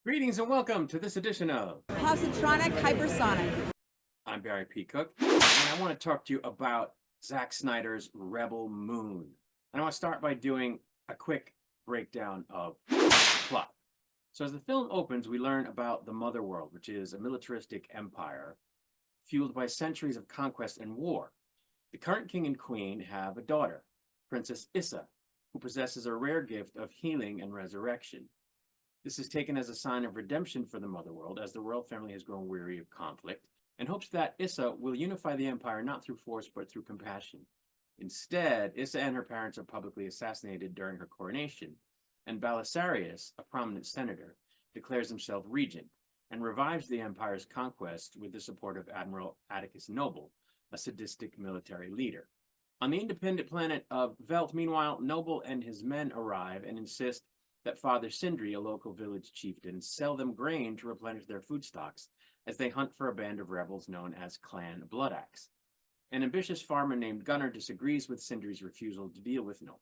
Greetings and welcome to this edition of Positronic Hypersonic. I'm Barry P. Cook, and I want to talk to you about Zack Snyder's Rebel Moon. And I want to start by doing a quick breakdown of the plot. So as the film opens, we learn about the Mother World, which is a militaristic empire fueled by centuries of conquest and war. The current king and queen have a daughter, Princess Issa, who possesses a rare gift of healing and resurrection. This is taken as a sign of redemption for the Mother World, as the royal family has grown weary of conflict, and hopes that Issa will unify the empire not through force but through compassion. Instead, Issa and her parents are publicly assassinated during her coronation, and Belisarius, a prominent senator, declares himself regent and revives the empire's conquest with the support of Admiral Atticus Noble, a sadistic military leader. On the independent planet of Velt, meanwhile, Noble and his men arrive and insist that Father Sindri, a local village chieftain, sell them grain to replenish their food stocks as they hunt for a band of rebels known as Clan Bloodaxe. An ambitious farmer named Gunnar disagrees with Sindri's refusal to deal with Noble.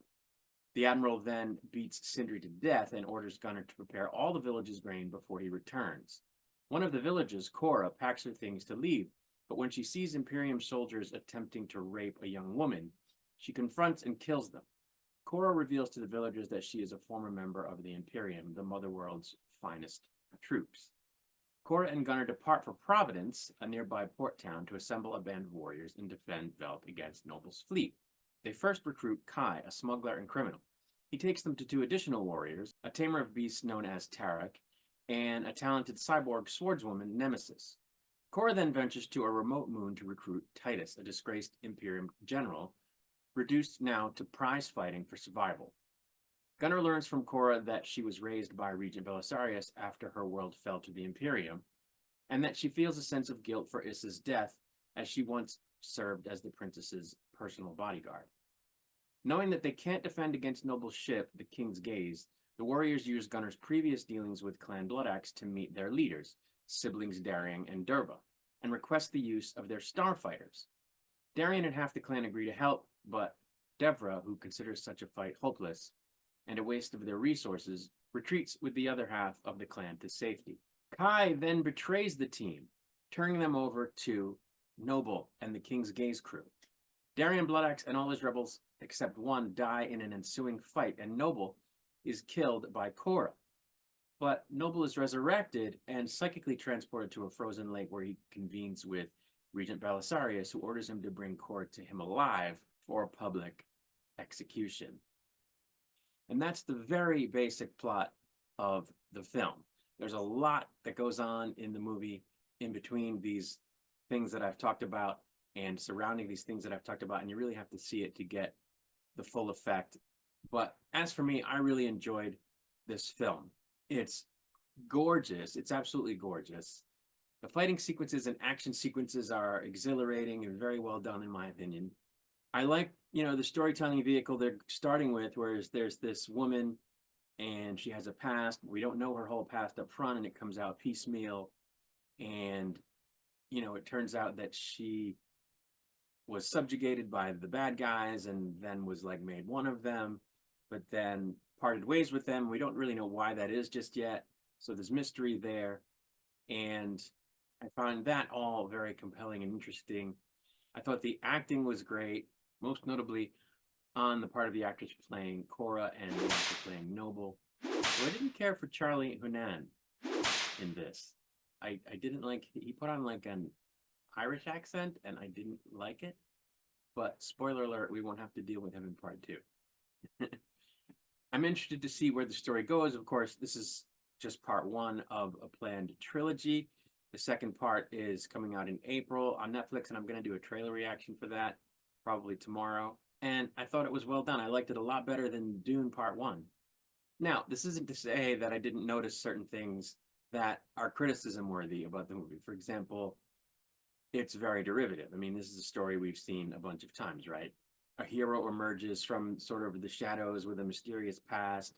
The admiral then beats Sindri to death and orders Gunnar to prepare all the village's grain before he returns. One of the villagers, Cora, packs her things to leave, but when she sees Imperium soldiers attempting to rape a young woman, she confronts and kills them. Cora reveals to the villagers that she is a former member of the Imperium, the Mother World's finest troops. Cora and Gunnar depart for Providence, a nearby port town, to assemble a band of warriors and defend Velt against Noble's fleet. They first recruit Kai, a smuggler and criminal. He takes them to two additional warriors, a tamer of beasts known as Tarek, and a talented cyborg swordswoman, Nemesis. Cora then ventures to a remote moon to recruit Titus, a disgraced Imperium general, reduced now to prize fighting for survival. Gunnar learns from Cora that she was raised by Regent Belisarius after her world fell to the Imperium, and that she feels a sense of guilt for Issa's death, as she once served as the princess's personal bodyguard. Knowing that they can't defend against Noble's ship, the King's Gaze, the warriors use Gunnar's previous dealings with Clan Bloodaxe to meet their leaders, siblings Darian and Durba, and request the use of their starfighters. Darian and half the clan agree to help, but Devra, who considers such a fight hopeless and a waste of their resources, retreats with the other half of the clan to safety. Kai then betrays the team, turning them over to Noble and the King's Gaze crew. Darian Bloodaxe and all his rebels, except one, die in an ensuing fight, and Noble is killed by Cora. But Noble is resurrected and psychically transported to a frozen lake where he convenes with Regent Belisarius, who orders him to bring Cora to him alive for public execution. And that's the very basic plot of the film. There's a lot that goes on in the movie in between these things that I've talked about and surrounding these things that I've talked about, and you really have to see it to get the full effect. But as for me, I really enjoyed this film. It's gorgeous. It's absolutely gorgeous. The fighting sequences and action sequences are exhilarating and very well done, in my opinion. I like, the storytelling vehicle they're starting with, whereas there's this woman and she has a past. We don't know her whole past up front, and it comes out piecemeal. And, it turns out that she was subjugated by the bad guys and then was made one of them, but then parted ways with them. We don't really know why that is just yet. So there's mystery there. And I found that all very compelling and interesting. I thought the acting was great, most notably on the part of the actors playing Cora and the actor playing Noble. So I didn't care for Charlie Hunnam in this. I didn't he put on an Irish accent, and I didn't like it. But spoiler alert, we won't have to deal with him in part 2. I'm interested to see where the story goes. Of course, this is just part 1 of a planned trilogy. The second part is coming out in April on Netflix, and I'm going to do a trailer reaction for that probably tomorrow. And I thought it was well done. I liked it a lot better than Dune Part 1. Now, this isn't to say that I didn't notice certain things that are criticism worthy about the movie. For example, it's very derivative. I mean, this is a story we've seen a bunch of times, right? A hero emerges from sort of the shadows with a mysterious past,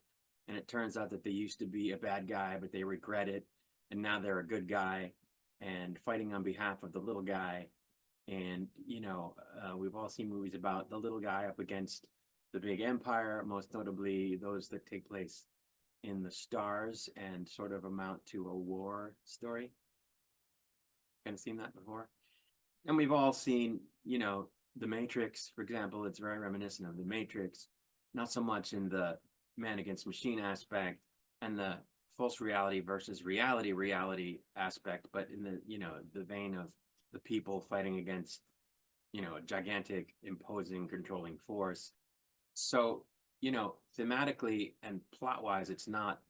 and it turns out that they used to be a bad guy, but they regret it, and now they're a good guy and fighting on behalf of the little guy. And, we've all seen movies about the little guy up against the big empire, most notably those that take place in the stars and sort of amount to a war story. Kind of seen that before. And we've all seen, you know, The Matrix, for example. It's very reminiscent of The Matrix, not so much in the man against machine aspect and the false reality versus reality aspect, but in the, you know, the vein of the people fighting against, you know, a gigantic, imposing, controlling force. So, you know, thematically and plot-wise, it's not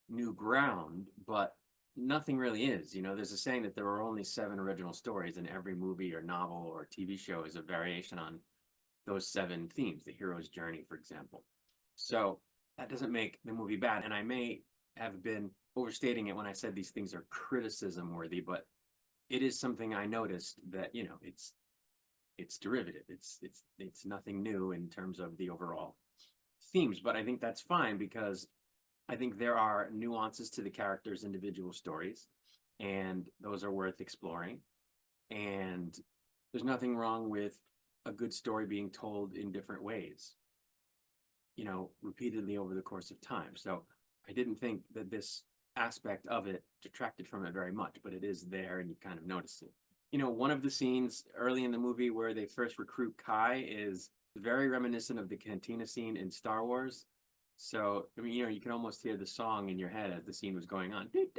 new ground, but nothing really is. You know, there's a saying that there are only 7 original stories, and every movie or novel or TV show is a variation on those 7 themes, the hero's journey, for example. So that doesn't make the movie bad. And I may have been overstating it when I said these things are criticism worthy, but it is something I noticed that, you know, it's derivative. It's nothing new in terms of the overall themes, but I think that's fine because I think there are nuances to the characters' individual stories, and those are worth exploring. And there's nothing wrong with a good story being told in different ways, you know, repeatedly over the course of time. So I didn't think that this aspect of it detracted from it very much, but it is there and you kind of notice it. You know, one of the scenes early in the movie where they first recruit Kai is very reminiscent of the cantina scene in Star Wars. So, I mean, you know, you can almost hear the song in your head as the scene was going on. If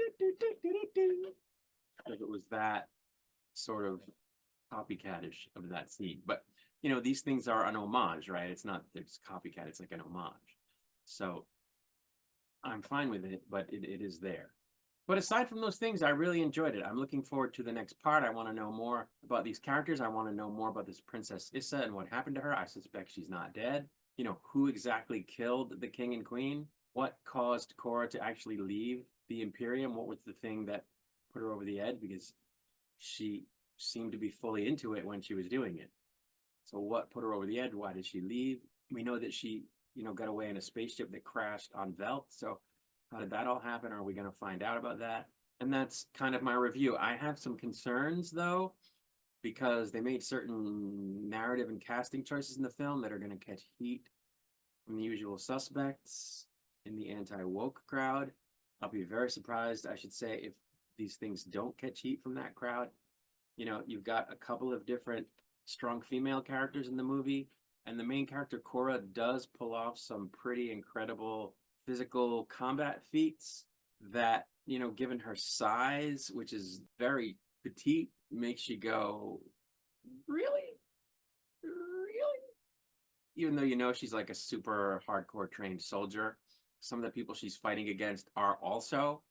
it was that sort of copycatish of that scene. But, you know, these things are an homage, right? It's not that it's copycat, it's like an homage. So I'm fine with it, but it is there. But aside from those things, I really enjoyed it. I'm looking forward to the next part. I want to know more about these characters. I want to know more about this Princess Issa and what happened to her. I suspect she's not dead. You know, who exactly killed the king and queen? What caused Korra to actually leave the Imperium? What was the thing that put her over the edge? Because she seemed to be fully into it when she was doing it. So what put her over the edge? Why did she leave? We know that she, you know, got away in a spaceship that crashed on Velt. So how did that all happen? Are we going to find out about that? And that's kind of my review. I have some concerns, though, because they made certain narrative and casting choices in the film that are going to catch heat from the usual suspects in the anti-woke crowd. I'll be very surprised, I should say, if these things don't catch heat from that crowd. You know, you've got a couple of different strong female characters in the movie, and the main character, Korra, does pull off some pretty incredible physical combat feats that, you know, given her size, which is very petite, makes you go, really? Really? Even though you know she's like a super hardcore trained soldier, some of the people she's fighting against are also,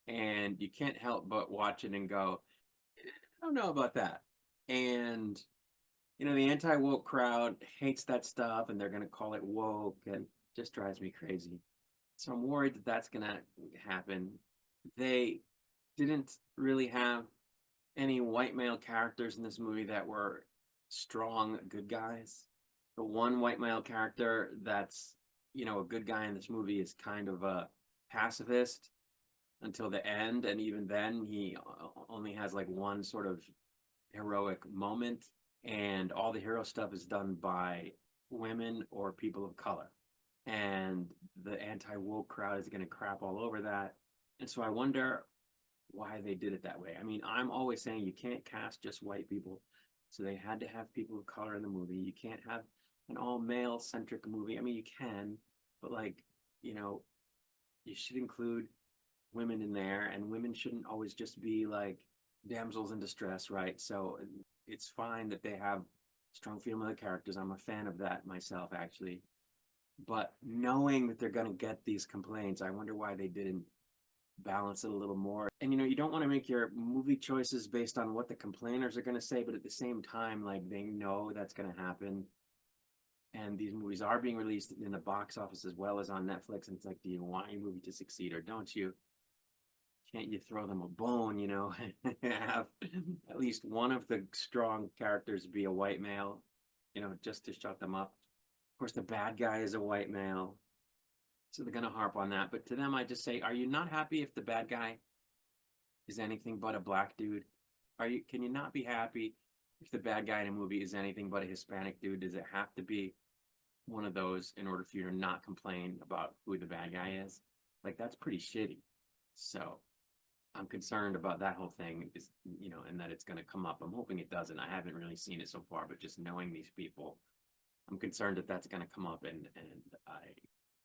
and you can't help but watch it and go, I don't know about that. And, you know, the anti-woke crowd hates that stuff and they're going to call it woke and just drives me crazy. So I'm worried that that's going to happen. They didn't really have any white male characters in this movie that were strong good guys. The one white male character that's, you know, a good guy in this movie is kind of a pacifist until the end, and even then he only has like one sort of heroic moment, and all the hero stuff is done by women or people of color, and the anti-woke crowd is going to crap all over that. And so I wonder why they did it that way. I mean, I'm always saying you can't cast just white people, so they had to have people of color in the movie. You can't have an all male centric movie. I mean, you can, but like, you know, you should include women in there, and women shouldn't always just be like damsels in distress, right? So it's fine that they have strong female characters. I'm a fan of that myself, actually. But knowing that they're going to get these complaints, I wonder why they didn't balance it a little more. And, you know, you don't want to make your movie choices based on what the complainers are going to say, but at the same time, like, they know that's going to happen. And these movies are being released in the box office as well as on Netflix. And it's like, do you want your movie to succeed or don't you? Can't you throw them a bone, you know, have at least one of the strong characters be a white male, you know, just to shut them up. Of course, the bad guy is a white male, so they're going to harp on that. But to them, I just say, are you not happy if the bad guy is anything but a black dude? Can you not be happy if the bad guy in a movie is anything but a Hispanic dude? Does it have to be one of those in order for you to not complain about who the bad guy is? Like that's pretty shitty. So I'm concerned about that whole thing is, and that it's going to come up. I'm hoping it doesn't. I haven't really seen it so far, but just knowing these people, I'm concerned that that's going to come up, and I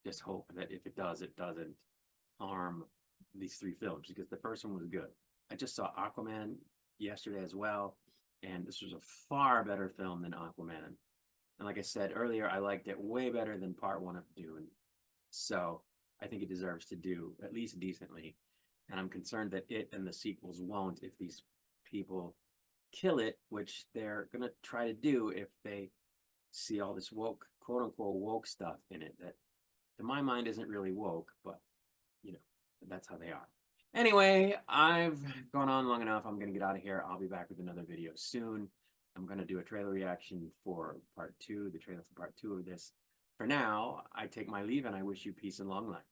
just hope that if it does, it doesn't harm these three films, because the first one was good. I just saw Aquaman yesterday as well, and this was a far better film than Aquaman. And like I said earlier, I liked it way better than part one of Dune. So I think it deserves to do at least decently. And I'm concerned that it and the sequels won't if these people kill it, which they're going to try to do if they see all this woke, quote unquote, woke stuff in it that to my mind isn't really woke, but that's how they are. Anyway, I've gone on long enough. I'm going to get out of here. I'll be back with another video soon. I'm going to do a trailer reaction for part 2, the trailer for part 2 of this. For now, I take my leave and I wish you peace and long life.